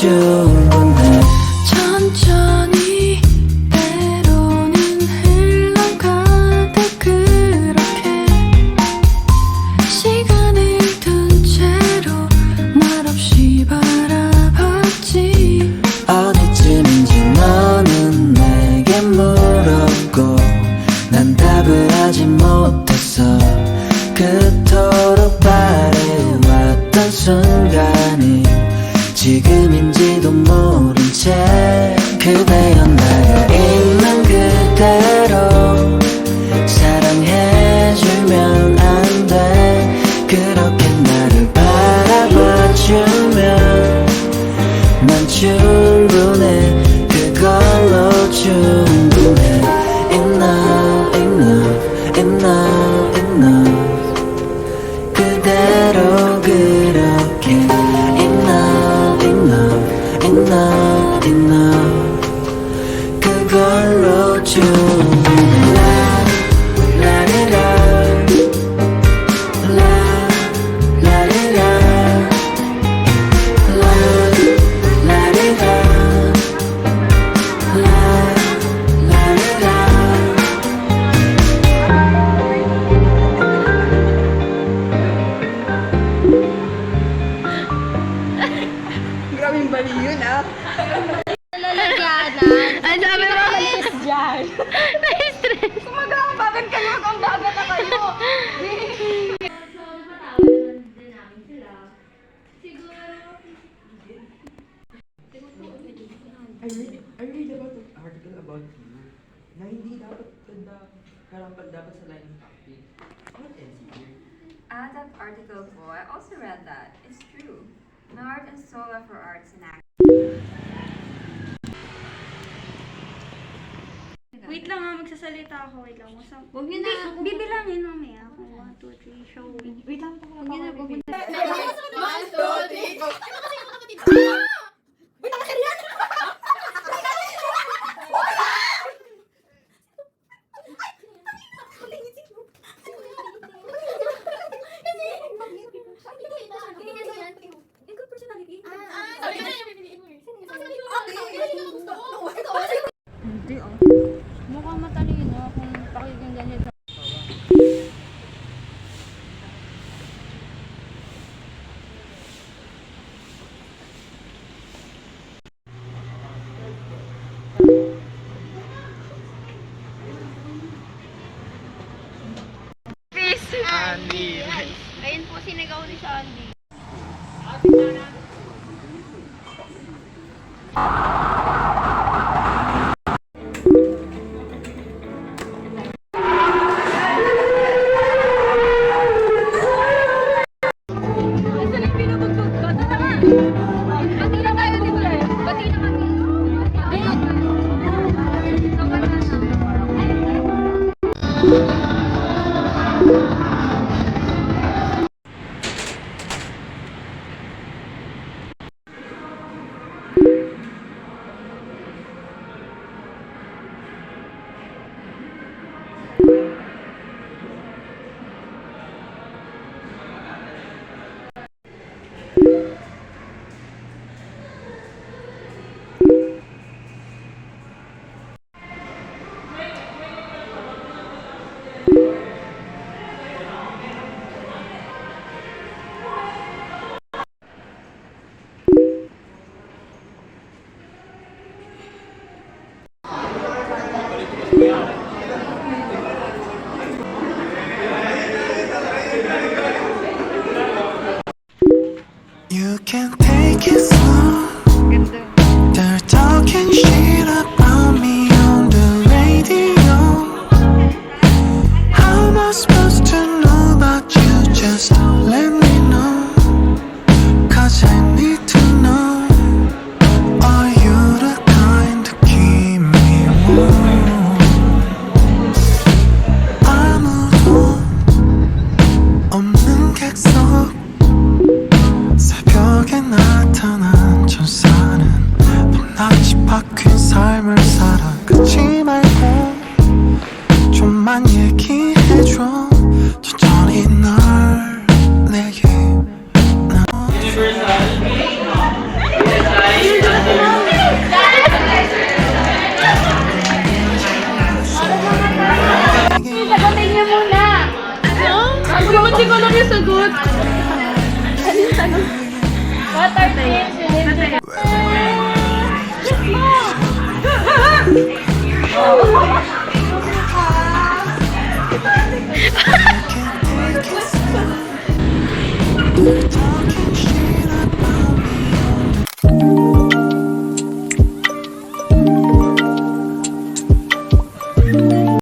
충분해. 천천히 때로는 흘러가다 그렇게 시간을 둔 채로 말없이 바라봤지. 어디쯤인지 너는 내게 물었고 난 답을 하지 못했어. 그토록 바래왔던 순간이 지금인지도 모른 채 그대여 나가 있는 그대로 사랑해주면 안 돼. 그렇게 나를 바라봐주면 난 충분해. 그걸로 충분해. Enough, enough, enough, enough. 그대로 그렇게 Enough, enough, enough, enough. 그걸로 충분해. 라리라 라리라 라리라 Grabing bali yun ah. Lalagyanan. Ang sabi mo? Diyan. Na-stress. Kumagawagan kayo, ang baga na kayo. I read about an article about you na hindi dapat karapat dapat sa line ng topic. What is here? That article po, I also read that. It's true. My heart and soul are for arts and acting. Wait lang ha, magsasalita ako. Wait lang. Huwag niyo na. Bibilangin mamaya. 1, 2, 3, show. Wait lang po. Huwag niyo na, huwag niyo na. 1, 2, 3, go. Hindi oh. Mukhang matalino kung pakikinggan niyo. Peace! Andy! Ayun po, sinigaw ni Sandy. You can take it slow. They're talking shit about me on the radio. How am I supposed to know about you? Just let me know. 'Cause I need to know. Are you the kind to keep me warm? 아무도 없는 객석 새벽에 나타난 천사는 밤낮이 바뀐 삶을 살아. 걷지 말고 좀만 얘기해줘. 천천히 널 내게 Ba't di ko lang yung sagot? Ano yung tanong? What are things you live in? Time